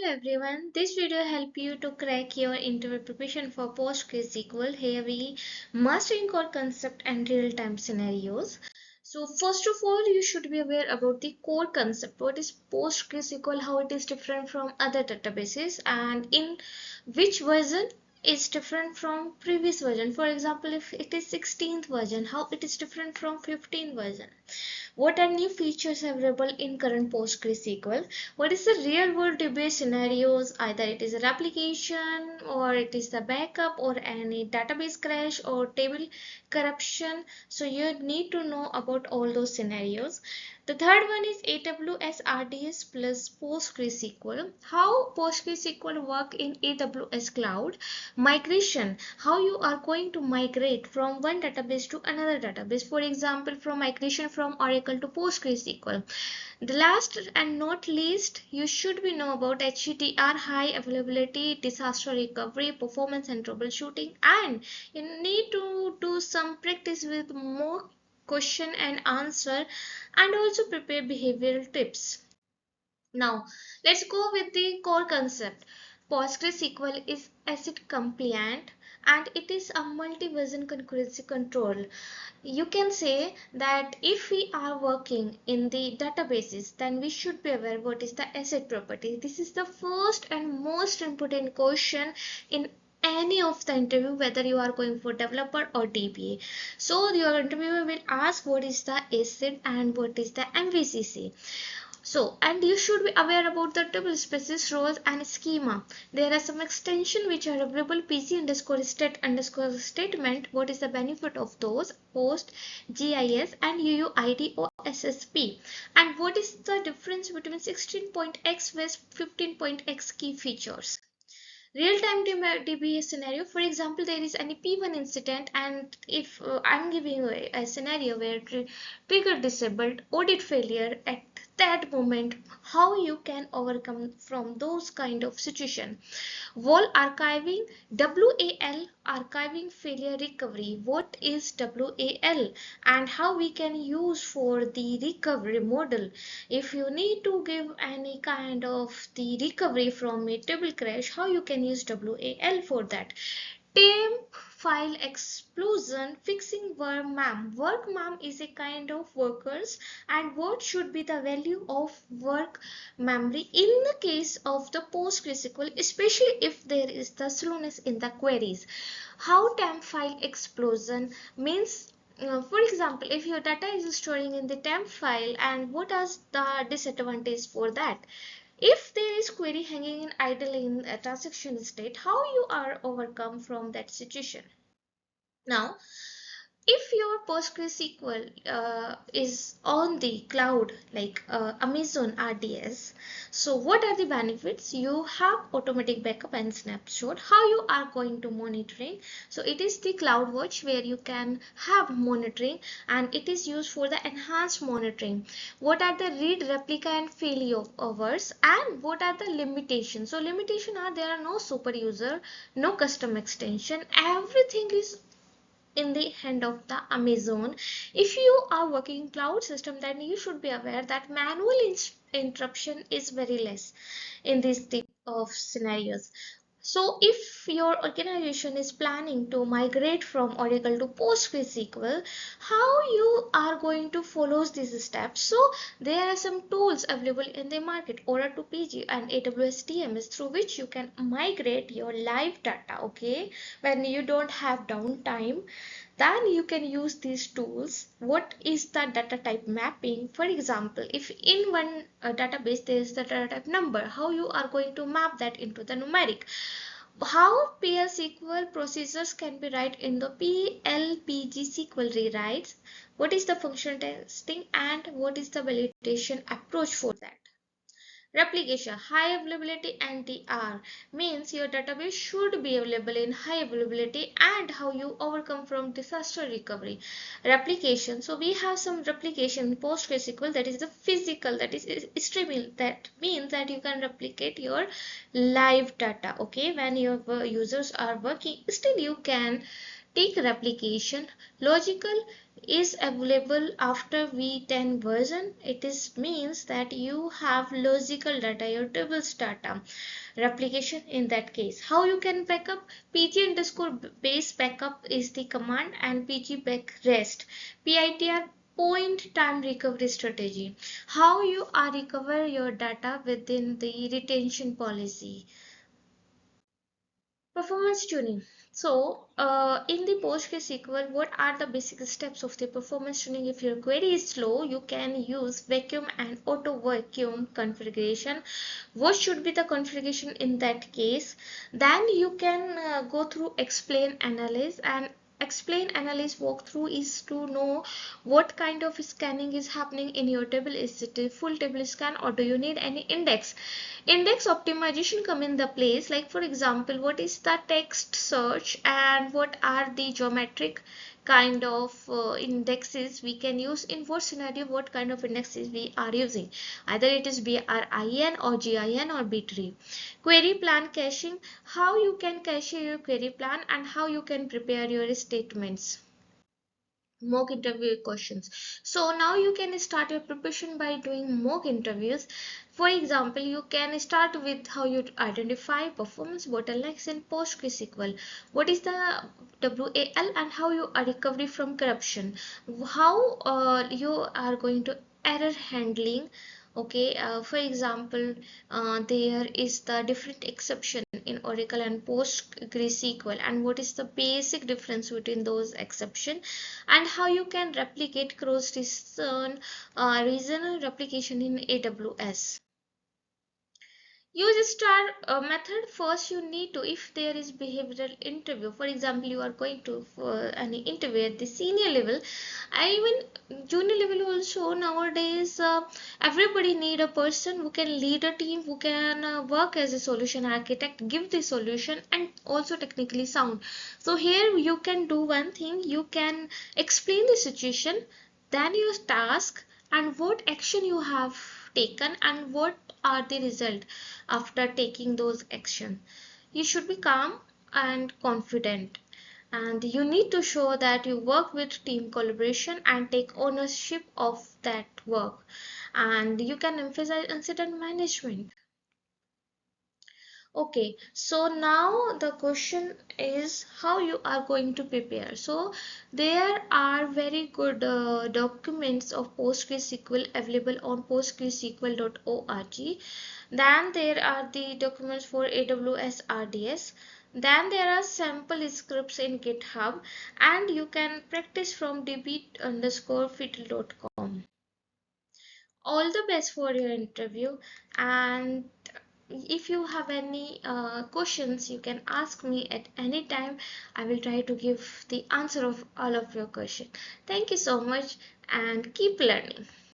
Hello everyone, this video help you to crack your interview preparation for PostgreSQL. Here we mastering core concept and real-time scenarios. So first of all, you should be aware about the core concept. What is PostgreSQL, how it is different from other databases, and in which version is different from previous version. For example, if it is 16th version, how it is different from 15th version. What are new features available in current PostgreSQL? What is the real world DBA scenarios? Either it is a replication or it is the backup or any database crash or table corruption. So you need to know about all those scenarios. The third one is AWS RDS plus PostgreSQL. How PostgreSQL work in AWS cloud. Migration, how you are going to migrate from one database to another database. For example, from migration from Oracle to PostgreSQL. The last and not least, you should be know about HDR, high availability, disaster recovery, performance and troubleshooting, and you need to do some practice with more question and answer and also prepare behavioral tips. Now, let's go with the core concept. PostgreSQL is ACID compliant and it is a multi-version concurrency control. You can say that if we are working in the databases, then we should be aware what is the ACID property. This is the first and most important question in any of the interview, whether you are going for developer or DBA. So your interviewer will ask what is the ACID and what is the MVCC. So, and you should be aware about the table spaces, roles and schema. There are some extensions which are available, PC underscore state underscore statement. What is the benefit of those? Post, GIS and UUID or SSP. And what is the difference between 16.x versus 15.x key features? Real-time DBA scenario, for example, there is any P1 incident, and if I'm giving a scenario where trigger disabled, audit failure at that moment, how you can overcome from those kind of situation. WAL archiving, WAL archiving failure recovery. What is WAL and how we can use for the recovery model? If you need to give any kind of the recovery from a table crash, how you can use WAL for that. Temp file explosion, fixing workmam. Workmam is a kind of workers, and what should be the value of work memory in the case of the PostgreSQL, especially if there is the slowness in the queries. How temp file explosion means, for example, if your data is storing in the temp file, and what is the disadvantage for that? If there is query hanging in idle in a transaction state, how you are overcome from that situation? Now, if your PostgreSQL is on the cloud like Amazon RDS, so what are the benefits? You have automatic backup and snapshot. How you are going to monitoring? So it is the CloudWatch where you can have monitoring, and it is used for the enhanced monitoring. What are the read, replica and failovers, and what are the limitations? So limitation are there are no super user, no custom extension, everything is in the hand of the Amazon. If you are working cloud system, then you should be aware that manual interruption is very less in this type of scenarios. So if your organization is planning to migrate from Oracle to PostgreSQL, how you are going to follow these steps? So there are some tools available in the market, Aura to PG and AWS TMS, through which you can migrate your live data. Okay, when you don't have downtime, then you can use these tools. What is the data type mapping? For example, if in one database there is the data type number, how you are going to map that into the numeric? How PL SQL procedures can be write in the PLPG SQL rewrites? What is the function testing and what is the validation approach for that? Replication, high availability NTR means your database should be available in high availability, and how you overcome from disaster recovery. Replication, so we have some replication in PostgreSQL, that is the physical, that is streaming. That means that you can replicate your live data. Okay, when your users are working, still you can take replication. Logical is available after v10 version. It is means that you have logical data, your tables data replication in that case. How you can backup? pg underscore base backup is the command, and pg back rest, PITR point time recovery strategy. How you are recover your data within the retention policy. Performance tuning. So, in the PostgreSQL, what are the basic steps of the performance tuning? If your query is slow, you can use vacuum and auto vacuum configuration. What should be the configuration in that case? Then you can go through explain analyze, and explain analyze walkthrough is to know what kind of scanning is happening in your table. Is it a full table scan, or do you need any index? Index optimization come in the place, like for example, what is the text search and what are the geometric kind of indexes we can use, in what scenario what kind of indexes we are using, either it is BRIN or GIN or B-tree. Query plan caching, how you can cache your query plan and how you can prepare your statements. Mock interview questions. So now you can start your preparation by doing mock interviews. For example, you can start with how you identify performance bottlenecks in PostgreSQL. What is the WAL and how you are recovery from corruption. How you are going to error handling. Okay, for example, there is the different exception in Oracle and PostgreSQL, and what is the basic difference between those exception, and how you can replicate cross regional replication in AWS. Use star method. First you need to, if there is behavioral interview, for example you are going to for any interview at the senior level, even junior level also, nowadays everybody need a person who can lead a team, who can work as a solution architect, give the solution, and also technically sound. So here you can do one thing, you can explain the situation, then your task, and what action you have taken, and what are the result after taking those action. You should be calm and confident, and you need to show that you work with team collaboration and take ownership of that work, and you can emphasize incident management. Okay, so now the question is how you are going to prepare. So there are very good documents of PostgreSQL available on postgresql.org. Then there are the documents for AWS RDS. Then there are sample scripts in GitHub, and you can practice from db_fiddle.com. All the best for your interview, and if you have any questions, you can ask me at any time. I will try to give the answer of all of your questions. Thank you so much, and keep learning.